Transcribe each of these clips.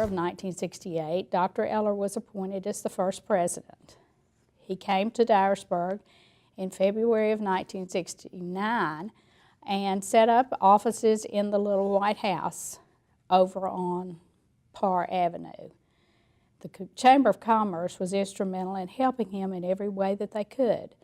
of 1968, Dr. Eller was appointed as the first president. He came to Dyersburg in February of 1969 and set up offices in the little White House over on Parr Avenue. The Chamber of Commerce was instrumental in helping him in every way that they could.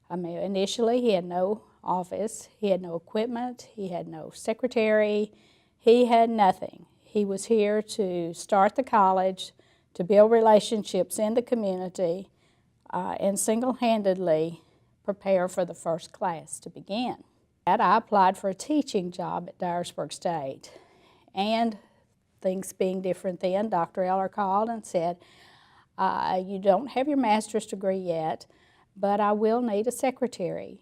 I mean, initially he had no office, he had no equipment, he had no secretary, he had nothing. He was here to start the college, to build relationships in the community, and single-handedly prepare for the first class to begin. I applied for a teaching job at Dyersburg State, and things being different then, Dr. Eller called and said, you don't have your master's degree yet, but I will need a secretary,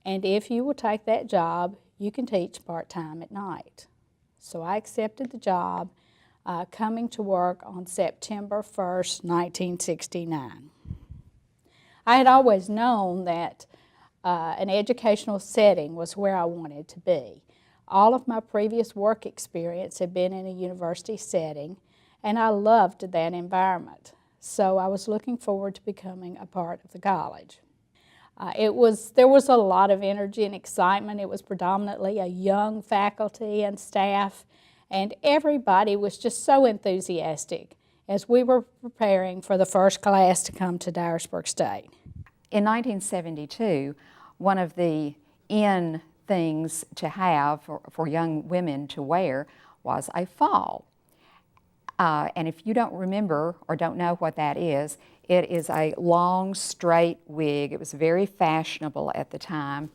and if you will take that job, you can teach part-time at night. So I accepted the job, coming to work on September 1st, 1969. I had always known that an educational setting was where I wanted to be. All of my previous work experience had been in a university setting, and I loved that environment. So I was looking forward to becoming a part of the college. There was a lot of energy and excitement. It was predominantly a young faculty and staff, and everybody was just so enthusiastic as we were preparing for the first class to come to Dyersburg State. In 1972, one of the in things to have for young women to wear was a fall. And if you don't remember or don't know what that is, it is a long, straight wig. It was very fashionable at the time.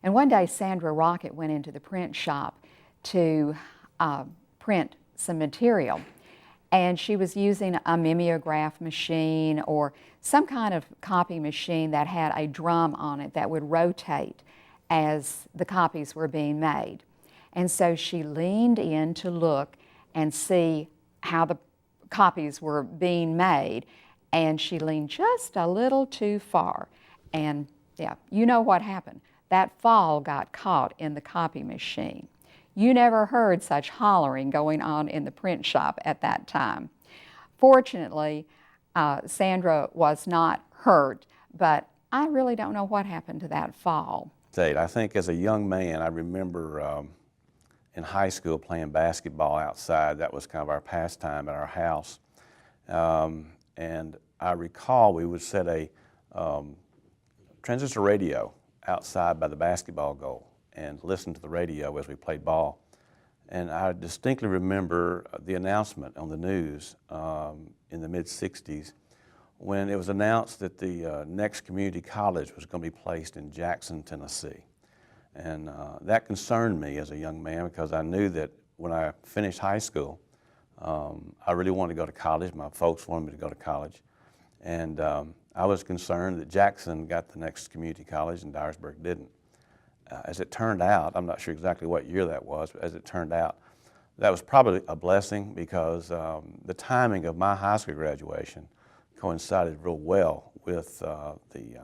And one day, Sandra Rocket went into the print shop to print some material. And she was using a mimeograph machine or some kind of copy machine that had a drum on it that would rotate as the copies were being made. And so she leaned in to look and see how the copies were being made, and she leaned just a little too far. And yeah, you know what happened. That fall got caught in the copy machine. You never heard such hollering going on in the print shop at that time. Fortunately, Sandra was not hurt, but I really don't know what happened to that fall. I think as a young man, I remember in high school playing basketball outside. That was kind of our pastime at our house. And I recall we would set a transistor radio outside by the basketball goal and listen to the radio as we played ball. And I distinctly remember the announcement on the news in the mid-60s when it was announced that the next community college was going to be placed in Jackson, Tennessee. And that concerned me as a young man because I knew that when I finished high school, I really wanted to go to college. My folks wanted me to go to college. And I was concerned that Jackson got the next community college and Dyersburg didn't. As it turned out, I'm not sure exactly what year that was, but as it turned out, that was probably a blessing because the timing of my high school graduation coincided real well with the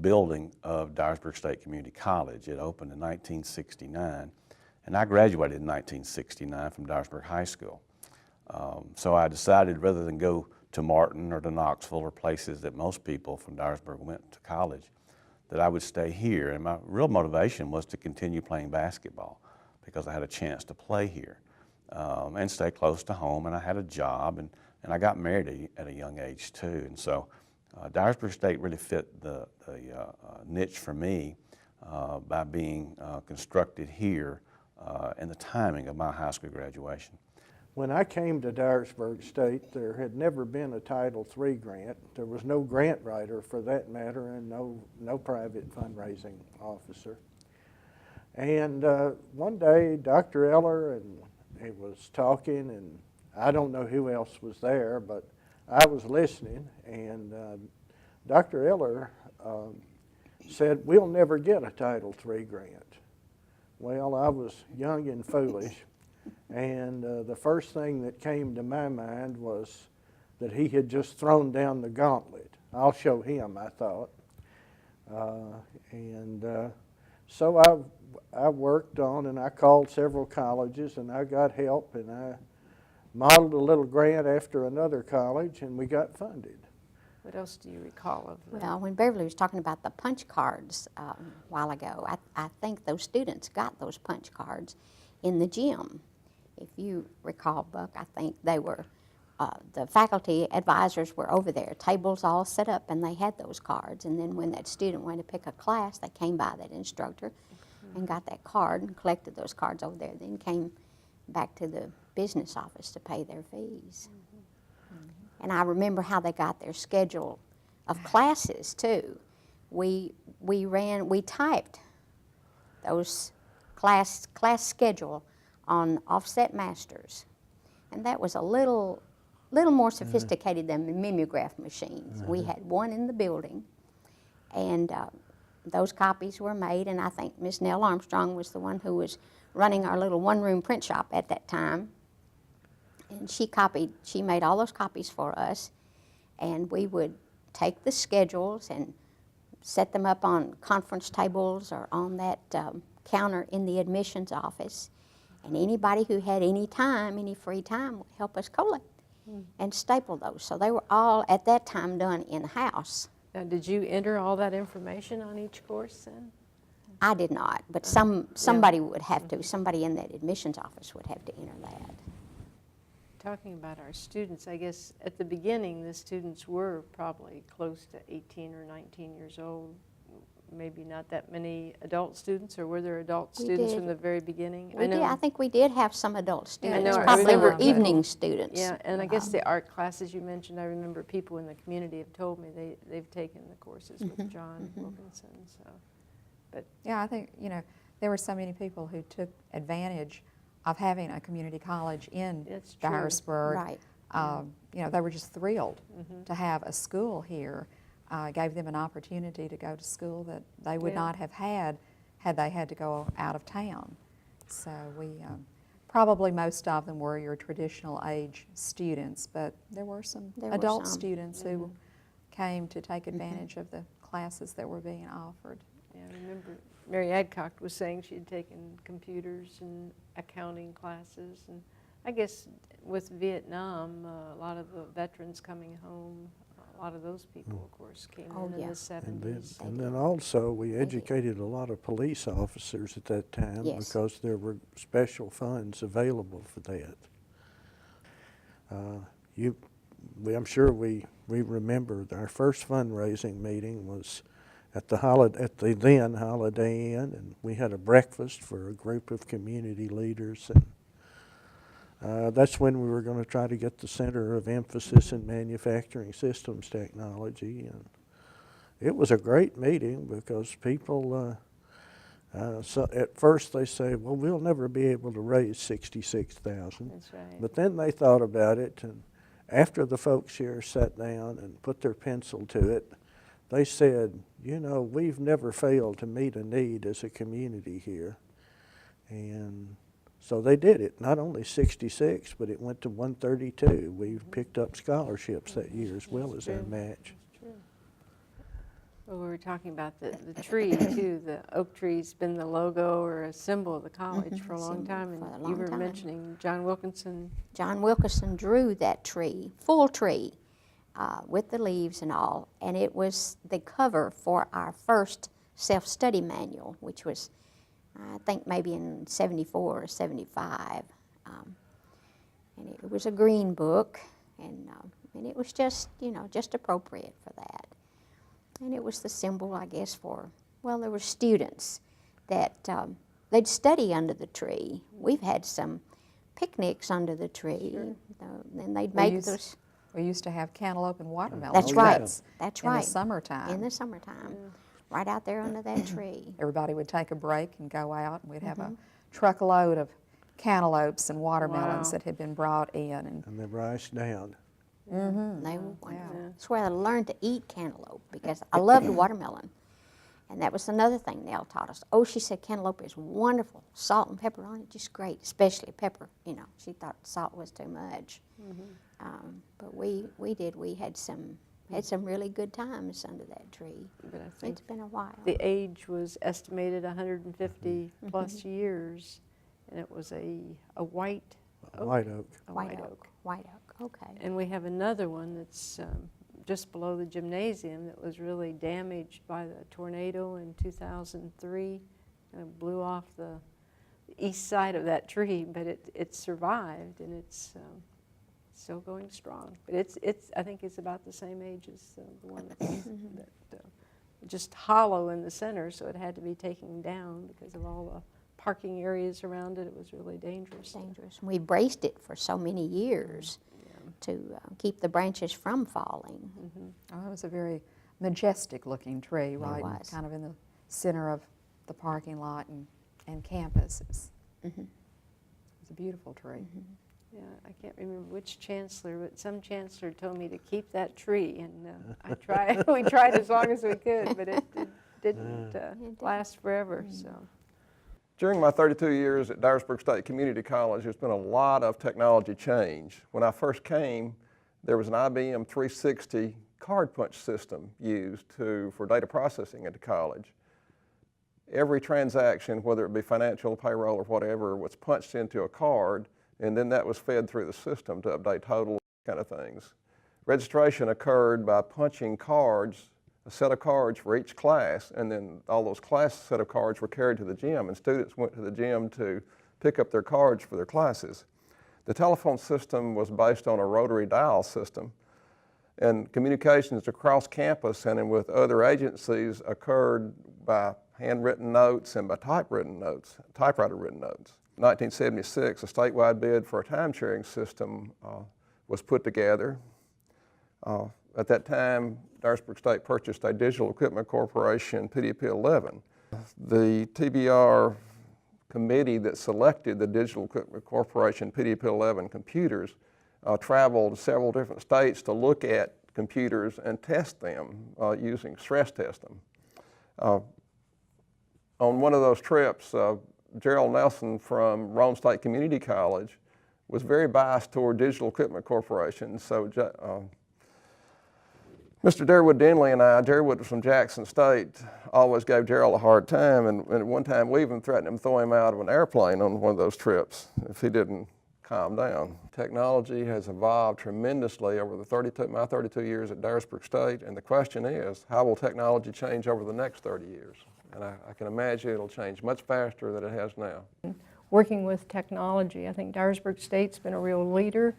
building of Dyersburg State Community College. It opened in 1969, and I graduated in 1969 from Dyersburg High School. So I decided rather than go to Martin or to Knoxville or places that most people from Dyersburg went to college, that I would stay here. And my real motivation was to continue playing basketball because I had a chance to play here and stay close to home, and I had a job, and I got married at a young age too. And so Dyersburg State really fit the niche for me by being constructed here and the timing of my high school graduation. When I came to Dyersburg State, there had never been a Title III grant. There was no grant writer for that matter, and no private fundraising officer. And one day, Dr. Eller and he was talking, and I don't know who else was there, but I was listening, and Dr. Eller said, "We'll never get a Title III grant." Well, I was young and foolish, and the first thing that came to my mind was that he had just thrown down the gauntlet. I'll show him, I thought. So I worked on, and I called several colleges, and I got help, and I modeled a little grant after another college, and we got funded. What else do you recall of that? Well, when Beverly was talking about the punch cards a while ago, I think those students got those punch cards in the gym. If you recall, Buck, I think they were, the faculty advisors were over there, tables all set up, and they had those cards. And then when that student went to pick a class, they came by that instructor and got that card and collected those cards over there, then came back to the business office to pay their fees. And I remember how they got their schedule of classes too. We typed those class schedule on offset masters, and that was a little more sophisticated than the mimeograph machines. We had one in the building, and those copies were made, and I think Miss Nell Armstrong was the one who was running our little one-room print shop at that time. And she made all those copies for us, and we would take the schedules and set them up on conference tables or on that counter in the admissions office. And anybody who had any time, any free time, would help us collect and staple those. So they were all, at that time, done in-house. Now, did you enter all that information on each course then? I did not, but somebody would have to, somebody in that admissions office would have to enter that. Talking about our students, I guess at the beginning the students were probably close to 18 or 19 years old. Maybe not that many adult students, or were there adult students from the very beginning? I think we did have some adult students. I Probably remember were evening students. Yeah, and I guess the art classes you mentioned, I remember people in the community have told me they've taken the courses with John Wilkinson. So, but Yeah, I think, there were so many people who took advantage of having a community college in That's true. Dyersburg. Right. They were just thrilled to have a school here. Gave them an opportunity to go to school that they would not have had they had to go out of town. So probably most of them were your traditional age students, but there were some adult students who came to take advantage of the classes that were being offered. yeah, I remember Mary Adcock was saying she had taken computers and accounting classes, and I guess with Vietnam, a lot of the veterans coming home, a lot of those people, of course, came in the 70s. And then also, we educated a lot of police officers at that time because there were special funds available for that. I'm sure we remember our first fundraising meeting was at the then Holiday Inn, and we had a breakfast for a group of community leaders, and that's when we were going to try to get the center of emphasis in manufacturing systems technology. And it was a great meeting because people, so at first they say, well, we'll never be able to raise $66,000. That's right. But then they thought about it, and after the folks here sat down and put their pencil to it, they said, we've never failed to meet a need as a community here. And so they did it, not only 66, but it went to 132. We picked up scholarships that year as well as our match. Well, we were talking about the tree, too. The oak tree's been the logo or a symbol of the college for a long time. And you were mentioning John Wilkinson. John Wilkinson drew that tree, full tree, with the leaves and all. And it was the cover for our first self-study manual, which was, I think, maybe in 74 or 75. And it was a green book, and it was just, just appropriate for that. And it was the symbol, I guess, there were students that they'd study under the tree. We've had some picnics under the tree, and they'd make those. We used to have cantaloupe and watermelon. That's right. That's right. In the summertime. In the summertime, right out there under that tree. Everybody would take a break and go out, and we'd have a truckload of cantaloupes and watermelons that had been brought in. And they were iced down. They were wonderful. That's where I learned to eat cantaloupe, because I loved watermelon. And that was another thing Nell taught us. Oh, she said cantaloupe is wonderful. Salt and pepper on it, just great, especially pepper. She thought salt was too much. But we had some Had some really good times under that tree. But I think It's been a while. the age was estimated 150 plus years, and it was a white oak. White oak. A white oak. White oak, okay. And we have another one that's just below the gymnasium that was really damaged by the tornado in 2003. And blew off the east side of that tree, but it survived, and it's still going strong. But I think it's about the same age as the one that's just hollow in the center, so it had to be taken down because of all the parking areas around it. It was really dangerous. Dangerous. We braced it for so many years to keep the branches from falling. Oh, it was a very majestic looking tree, right? was. Kind of in the center of the parking lot and campus. It's a beautiful tree. Yeah, I can't remember which chancellor, but some chancellor told me to keep that tree, and I tried. We tried as long as we could, but it didn't last forever. So. During my 32 years at Dyersburg State Community College, there's been a lot of technology change. When I first came, there was an IBM 360 card punch system used for data processing at the college. Every transaction, whether it be financial, payroll, or whatever, was punched into a card, and then that was fed through the system to update totals, kind of things. Registration occurred by punching cards, a set of cards for each class, and then all those class set of cards were carried to the gym, and students went to the gym to pick up their cards for their classes. The telephone system was based on a rotary dial system, and communications across campus and with other agencies occurred by handwritten notes and by typewriter written notes. 1976, a statewide bid for a time-sharing system was put together. At that time, Dyersburg State purchased a Digital Equipment Corporation PDP-11. The TBR committee that selected the Digital Equipment Corporation PDP-11 computers traveled several different states to look at computers and test them using stress test them. On one of those trips, Gerald Nelson from Rome State Community College was very biased toward Digital Equipment Corporation. So Mr. Derwood Denley and I, Derwood was from Jackson State, always gave Gerald a hard time, and at one time we even threatened him to throw him out of an airplane on one of those trips if he didn't calm down. Technology has evolved tremendously over my 32 years at Dyersburg State, and the question is, how will technology change over the next 30 years? And I can imagine it'll change much faster than it has now. Working with technology, I think Dyersburg State's been a real leader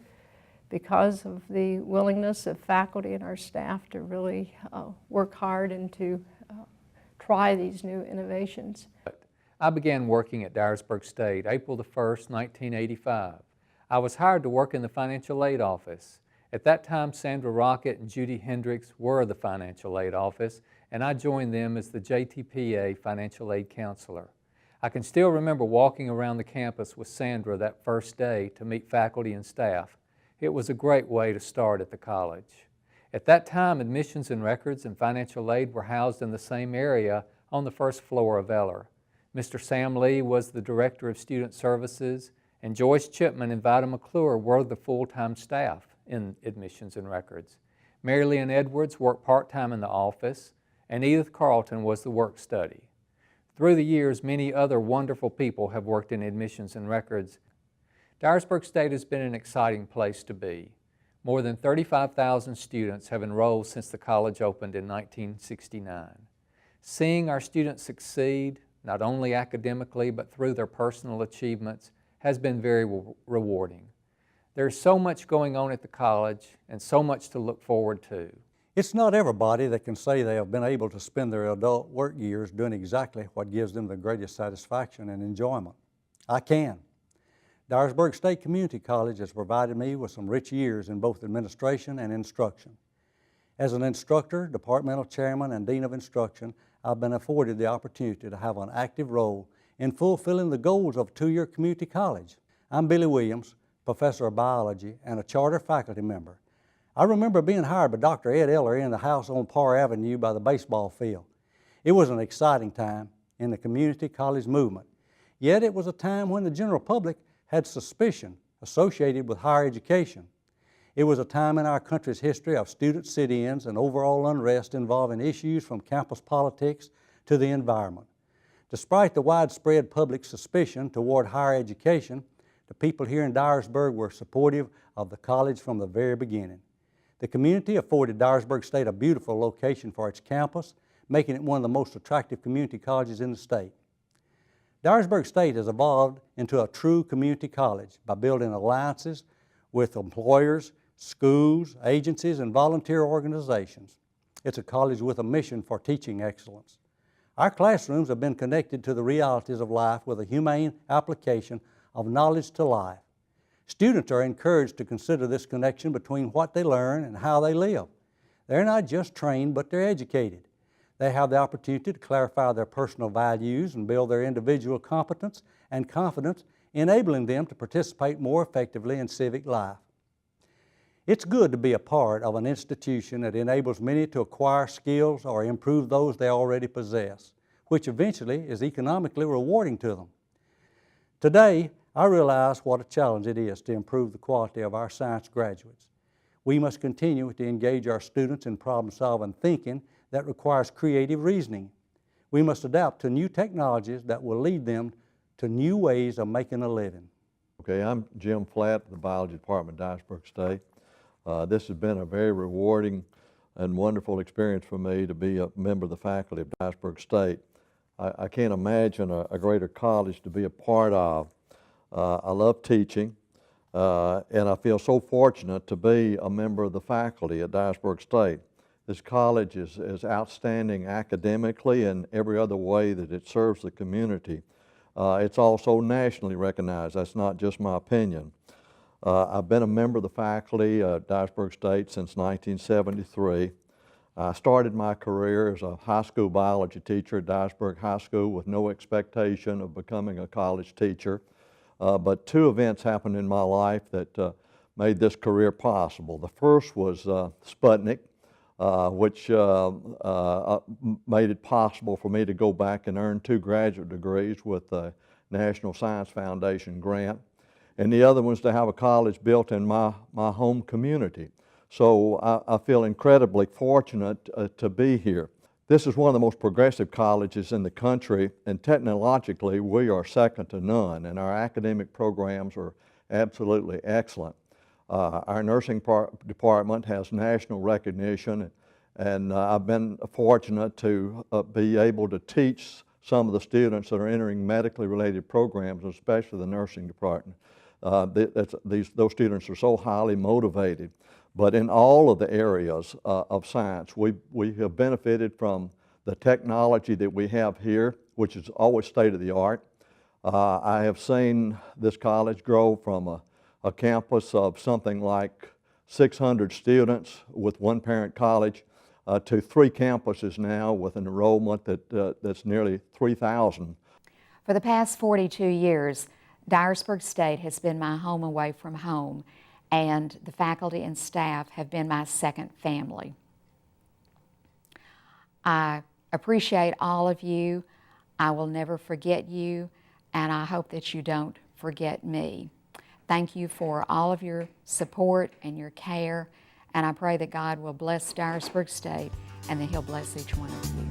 because of the willingness of faculty and our staff to really work hard and to try these new innovations. I began working at Dyersburg State April the 1st, 1985. I was hired to work in the financial aid office. At that time, Sandra Rocket and Judy Hendricks were the financial aid office, and I joined them as the JTPA financial aid counselor. I can still remember walking around the campus with Sandra that first day to meet faculty and staff. It was a great way to start at the college. At that time, admissions and records and financial aid were housed in the same area on the first floor of Eller. Mr. Sam Lee was the Director of Student Services, and Joyce Chipman and Vida McClure were the full-time staff in admissions and records. Mary Lynn Edwards worked part-time in the office, and Edith Carlton was the work study. Through the years, many other wonderful people have worked in admissions and records. Dyersburg State has been an exciting place to be. More than 35,000 students have enrolled since the college opened in 1969. Seeing our students succeed, not only academically but through their personal achievements, has been very rewarding. There's so much going on at the college and so much to look forward to. It's not everybody that can say they have been able to spend their adult work years doing exactly what gives them the greatest satisfaction and enjoyment. I can. Dyersburg State Community College has provided me with some rich years in both administration and instruction. As an instructor, departmental chairman, and dean of instruction, I've been afforded the opportunity to have an active role in fulfilling the goals of a two-year community college. I'm Billy Williams, professor of biology and a charter faculty member. I remember being hired by Dr. Ed Eller in the house on Parr Avenue by the baseball field. It was an exciting time in the community college movement, yet it was a time when the general public had suspicion associated with higher education. It was a time in our country's history of student sit-ins and overall unrest involving issues from campus politics to the environment. Despite the widespread public suspicion toward higher education, the people here in Dyersburg were supportive of the college from the very beginning. The community afforded Dyersburg State a beautiful location for its campus, making it one of the most attractive community colleges in the state. Dyersburg State has evolved into a true community college by building alliances with employers, schools, agencies, and volunteer organizations. It's a college with a mission for teaching excellence. Our classrooms have been connected to the realities of life with a humane application of knowledge to life. Students are encouraged to consider this connection between what they learn and how they live. They're not just trained, but they're educated. They have the opportunity to clarify their personal values and build their individual competence and confidence, enabling them to participate more effectively in civic life. It's good to be a part of an institution that enables many to acquire skills or improve those they already possess, which eventually is economically rewarding to them. Today, I realize what a challenge it is to improve the quality of our science graduates. We must continue to engage our students in problem-solving thinking that requires creative reasoning. We must adapt to new technologies that will lead them to new ways of making a living. Okay, I'm Jim Flatt, the Biology Department at Dyersburg State. This has been a very rewarding and wonderful experience for me to be a member of the faculty of Dyersburg State. I can't imagine a greater college to be a part of. I love teaching, and I feel so fortunate to be a member of the faculty at Dyersburg State. This college is outstanding academically and every other way that it serves the community. It's also nationally recognized. That's not just my opinion. I've been a member of the faculty at Dyersburg State since 1973. I started my career as a high school biology teacher at Dyersburg High School with no expectation of becoming a college teacher. But two events happened in my life that made this career possible. The first was Sputnik, which made it possible for me to go back and earn 2 graduate degrees with the National Science Foundation grant. And the other was to have a college built in my home community. So I feel incredibly fortunate to be here. This is one of the most progressive colleges in the country, and technologically we are second to none, and our academic programs are absolutely excellent. Our nursing department has national recognition, and I've been fortunate to be able to teach some of the students that are entering medically related programs, especially the nursing department. Those students are so highly motivated. But in all of the areas of science, we have benefited from the technology that we have here, which is always state-of-the-art. I have seen this college grow from a campus of something like 600 students with one-parent college to 3 campuses now with an enrollment that's nearly 3,000. For the past 42 years, Dyersburg State has been my home away from home, and the faculty and staff have been my second family. I appreciate all of you. I will never forget you, and I hope that you don't forget me. Thank you for all of your support and your care, and I pray that God will bless Dyersburg State and that He'll bless each one of you.